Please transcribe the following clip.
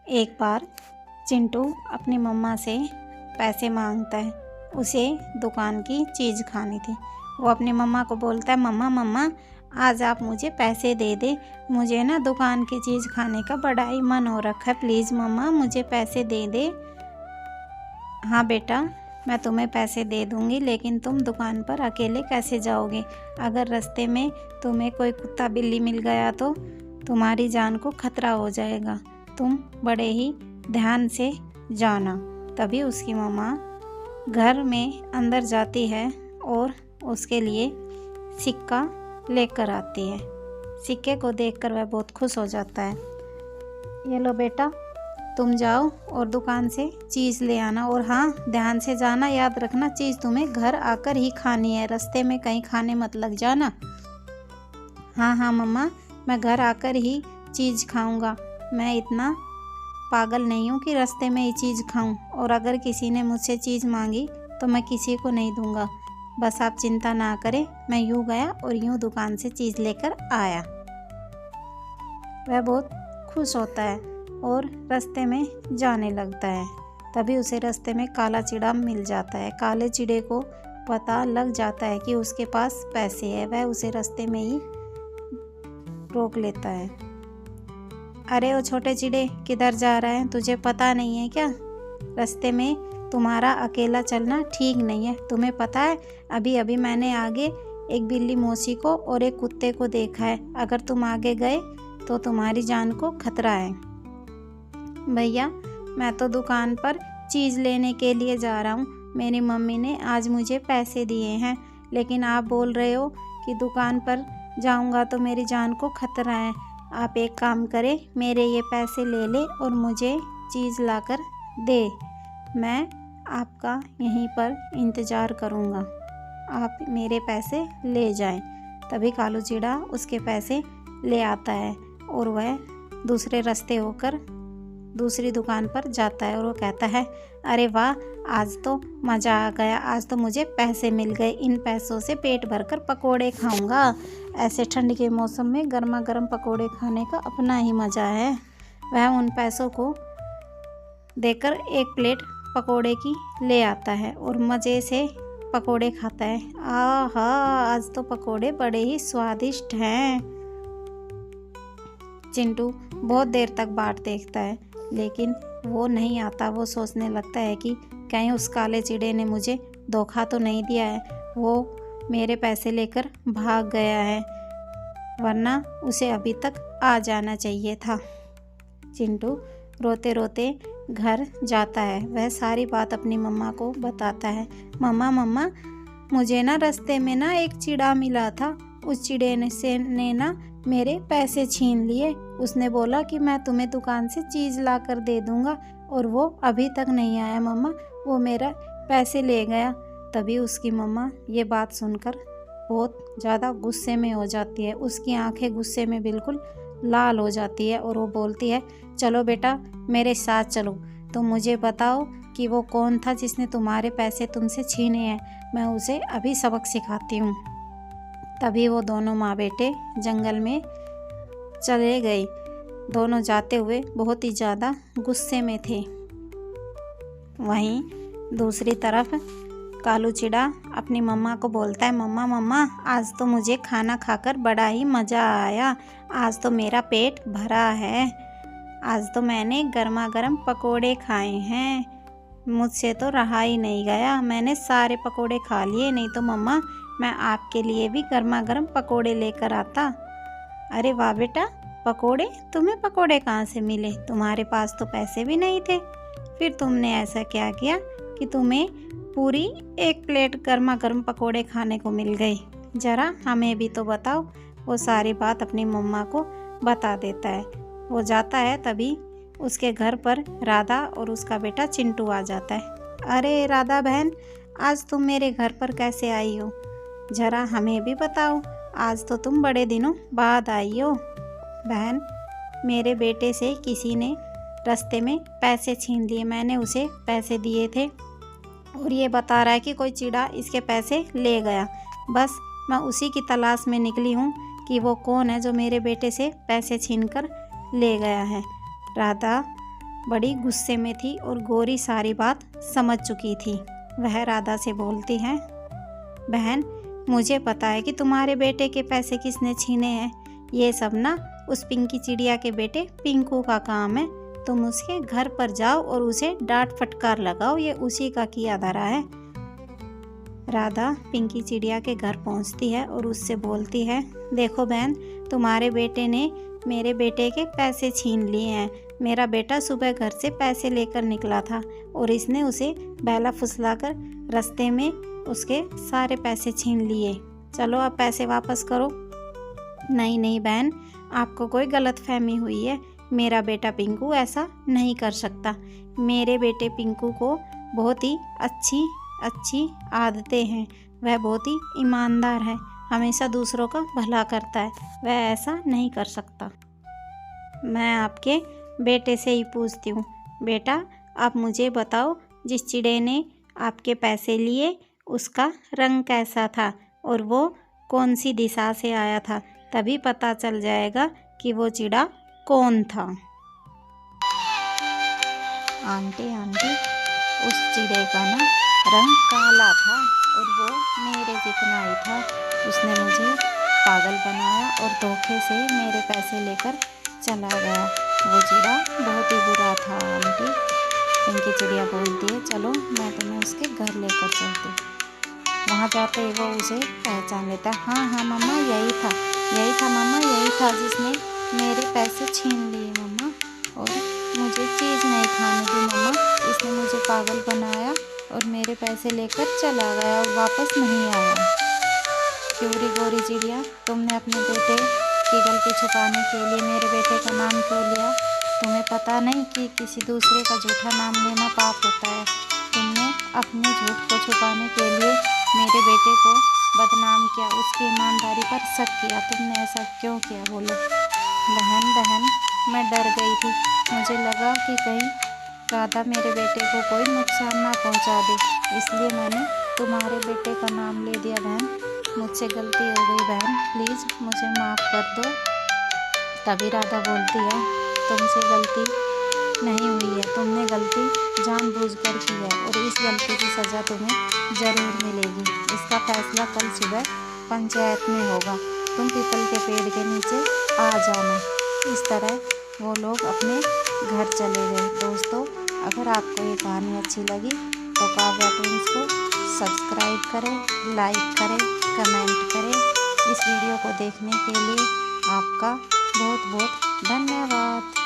एक बार चिंटू अपनी मम्मा से पैसे मांगता है। उसे दुकान की चीज़ खानी थी। वो अपनी मम्मा को बोलता है, मम्मा मम्मा आज आप मुझे पैसे दे दे, मुझे ना दुकान की चीज़ खाने का बड़ा ही मन हो रखा है, प्लीज़ मम्मा मुझे पैसे दे दे। हाँ बेटा, मैं तुम्हें पैसे दे दूँगी, लेकिन तुम दुकान पर अकेले कैसे जाओगे? अगर रास्ते में तुम्हें कोई कुत्ता बिल्ली मिल गया तो तुम्हारी जान को खतरा हो जाएगा, तुम बड़े ही ध्यान से जाना। तभी उसकी मम्मा घर में अंदर जाती है और उसके लिए सिक्का लेकर आती है। सिक्के को देखकर वह बहुत खुश हो जाता है। ये लो बेटा, तुम जाओ और दुकान से चीज़ ले आना, और हाँ ध्यान से जाना, याद रखना चीज़ तुम्हें घर आकर ही खानी है, रास्ते में कहीं खाने मत लग जाना। हाँ हाँ मम्मा, मैं घर आकर ही चीज़ खाऊंगा, मैं इतना पागल नहीं हूँ कि रास्ते में ही चीज़ खाऊं, और अगर किसी ने मुझसे चीज़ मांगी तो मैं किसी को नहीं दूंगा। बस आप चिंता ना करें, मैं यूँ गया और यूँ दुकान से चीज़ लेकर आया। वह बहुत खुश होता है और रास्ते में जाने लगता है। तभी उसे रास्ते में काला चिड़ा मिल जाता है। काले चिड़े को पता लग जाता है कि उसके पास पैसे है। वह उसे रास्ते में ही रोक लेता है। अरे ओ छोटे चिड़े, किधर जा रहा है? तुझे पता नहीं है क्या? रास्ते में तुम्हारा अकेला चलना ठीक नहीं है। तुम्हें पता है अभी अभी मैंने आगे एक बिल्ली मौसी को और एक कुत्ते को देखा है। अगर तुम आगे गए तो तुम्हारी जान को खतरा है। भैया, मैं तो दुकान पर चीज़ लेने के लिए जा रहा हूँ। मेरी मम्मी ने आज मुझे पैसे दिए हैं, लेकिन आप बोल रहे हो कि दुकान पर जाऊँगा तो मेरी जान को खतरा है। आप एक काम करें, मेरे ये पैसे ले ले और मुझे चीज़ लाकर दे। मैं आपका यहीं पर इंतज़ार करूँगा, आप मेरे पैसे ले जाएं। तभी कालू चिड़ा उसके पैसे ले आता है और वह दूसरे रास्ते होकर दूसरी दुकान पर जाता है और वो कहता है, अरे वाह, आज तो मज़ा आ गया, आज तो मुझे पैसे मिल गए। इन पैसों से पेट भरकर पकोड़े खाऊंगा। ऐसे ठंड के मौसम में गर्मा गर्म पकोड़े खाने का अपना ही मज़ा है। वह उन पैसों को देकर एक प्लेट पकोड़े की ले आता है और मज़े से पकोड़े खाता है। आहा, आज तो पकोड़े बड़े ही स्वादिष्ट हैं। चिंटू बहुत देर तक बाट देखता है, लेकिन वो नहीं आता। वो सोचने लगता है कि कहीं उस काले चिड़े ने मुझे धोखा तो नहीं दिया है, वो मेरे पैसे लेकर भाग गया है, वरना उसे अभी तक आ जाना चाहिए था। चिंटू रोते रोते घर जाता है। वह सारी बात अपनी मम्मा को बताता है। मम्मा मम्मा, मुझे ना रास्ते में ना एक चिड़ा मिला था। उस चिड़े ने ना मेरे पैसे छीन लिए। उसने बोला कि मैं तुम्हें दुकान से चीज़ ला कर दे दूँगा, और वो अभी तक नहीं आया मम्मा, वो मेरा पैसे ले गया। तभी उसकी मम्मा ये बात सुनकर बहुत ज़्यादा गुस्से में हो जाती है। उसकी आंखें गुस्से में बिल्कुल लाल हो जाती है और वो बोलती है, चलो बेटा मेरे साथ चलो, तुम मुझे बताओ कि वो कौन था जिसने तुम्हारे पैसे तुमसे छीने हैं, मैं उसे अभी सबक सिखाती हूँ। तभी वो दोनों माँ बेटे जंगल में चले गए। दोनों जाते हुए बहुत ही ज़्यादा गुस्से में थे। वहीं दूसरी तरफ कालू चिड़ा अपनी मम्मा को बोलता है, मम्मा मम्मा, आज तो मुझे खाना खाकर बड़ा ही मज़ा आया, आज तो मेरा पेट भरा है, आज तो मैंने गर्मा गर्म पकोड़े खाए हैं, मुझसे तो रहा ही नहीं गया, मैंने सारे पकोड़े खा लिए, नहीं तो मम्मा मैं आपके लिए भी गर्मा गर्म पकोड़े लेकर आता। अरे वाह बेटा, पकोड़े? तुम्हें पकोड़े कहाँ से मिले? तुम्हारे पास तो पैसे भी नहीं थे, फिर तुमने ऐसा क्या किया कि तुम्हें पूरी एक प्लेट गर्मा गर्म पकोड़े खाने को मिल गई? ज़रा हमें भी तो बताओ। वो सारी बात अपनी मम्मा को बता देता है। वो जाता है, तभी उसके घर पर राधा और उसका बेटा चिंटू आ जाता है। अरे राधा बहन, आज तुम मेरे घर पर कैसे आई हो? ज़रा हमें भी बताओ, आज तो तुम बड़े दिनों बाद आई हो। बहन, मेरे बेटे से किसी ने रास्ते में पैसे छीन लिए, मैंने उसे पैसे दिए थे और ये बता रहा है कि कोई चिड़ा इसके पैसे ले गया। बस मैं उसी की तलाश में निकली हूँ कि वो कौन है जो मेरे बेटे से पैसे छीन कर ले गया है। राधा बड़ी गुस्से में थी और गौरी सारी बात समझ चुकी थी। वह राधा से बोलती है, बहन मुझे पता है कि तुम्हारे बेटे के पैसे किसने छीने हैं। ये सब ना उस पिंकी चिड़िया के बेटे पिंकू का काम है। तुम उसके घर पर जाओ और उसे डांट फटकार लगाओ, ये उसी का किया धरा है। राधा पिंकी चिड़िया के घर पहुंचती है और उससे बोलती है, देखो बहन, तुम्हारे बेटे ने मेरे बेटे के पैसे छीन लिए हैं। मेरा बेटा सुबह घर से पैसे लेकर निकला था और इसने उसे बहला फुसलाकर रास्ते में उसके सारे पैसे छीन लिए। चलो अब पैसे वापस करो। नहीं नहीं बहन, आपको कोई गलतफहमी हुई है। मेरा बेटा पिंकू ऐसा नहीं कर सकता। मेरे बेटे पिंकू को बहुत ही अच्छी आदतें हैं। वह बहुत ही ईमानदार है, हमेशा दूसरों का भला करता है। वह ऐसा नहीं कर सकता। मैं आपके बेटे से ही पूछती हूँ। बेटा आप मुझे बताओ, जिस चिड़े ने आपके पैसे लिए उसका रंग कैसा था और वो कौन सी दिशा से आया था, तभी पता चल जाएगा कि वो चिड़ा कौन था। आंटी उस चिड़े का ना रंग काला था और वो मेरे जितना ही था। उसने मुझे पागल बनाया और धोखे से मेरे पैसे लेकर चला गया। वो चिड़ा बहुत ही बुरा था आंटी। पिंकी चिड़िया बोलती है, चलो मैं तुम्हें उसके घर लेकर चलती। वहाँ जाते ही वो उसे पहचान लेता है। हाँ मम्मा, यही था मम्मा, यही था जिसने मेरे पैसे छीन लिए मम्मा, और मुझे चीज़ नहीं खाने दी मम्मा। इसने मुझे पागल बनाया और मेरे पैसे लेकर चला गया और वापस नहीं आया। क्यों रे गौरी चिड़िया, तुमने अपने बेटे की गलती छुपाने के लिए मेरे बेटे का नाम क्यों लिया? तुम्हें पता नहीं कि किसी दूसरे का झूठा नाम लेना पाप होता है। तुमने अपने झूठ को छुपाने के लिए मेरे बेटे को बदनाम किया, उसकी ईमानदारी पर शक किया। तुमने ऐसा क्यों किया बोलो? बहन मैं डर गई थी। मुझे लगा कि कहीं राधा मेरे बेटे को कोई नुकसान ना पहुंचा दे, इसलिए मैंने तुम्हारे बेटे का नाम ले दिया। बहन मुझसे गलती हो गई बहन, प्लीज़ मुझे माफ़ कर दो। तभी राधा बोलती है, तुमसे गलती नहीं हुई है, तुमने गलती जानबूझकर की है और इस गलती की सज़ा तुम्हें ज़रूर मिलेगी। इसका फैसला कल सुबह पंचायत में होगा। तुम पीपल के पेड़ के नीचे आ जाना। इस तरह वो लोग अपने घर चले गए। दोस्तों, अगर आपको ये कहानी अच्छी लगी तो काव्या ट्विंस को सब्सक्राइब करें, लाइक करें, कमेंट करें। इस वीडियो को देखने के लिए आपका बहुत बहुत धन्यवाद।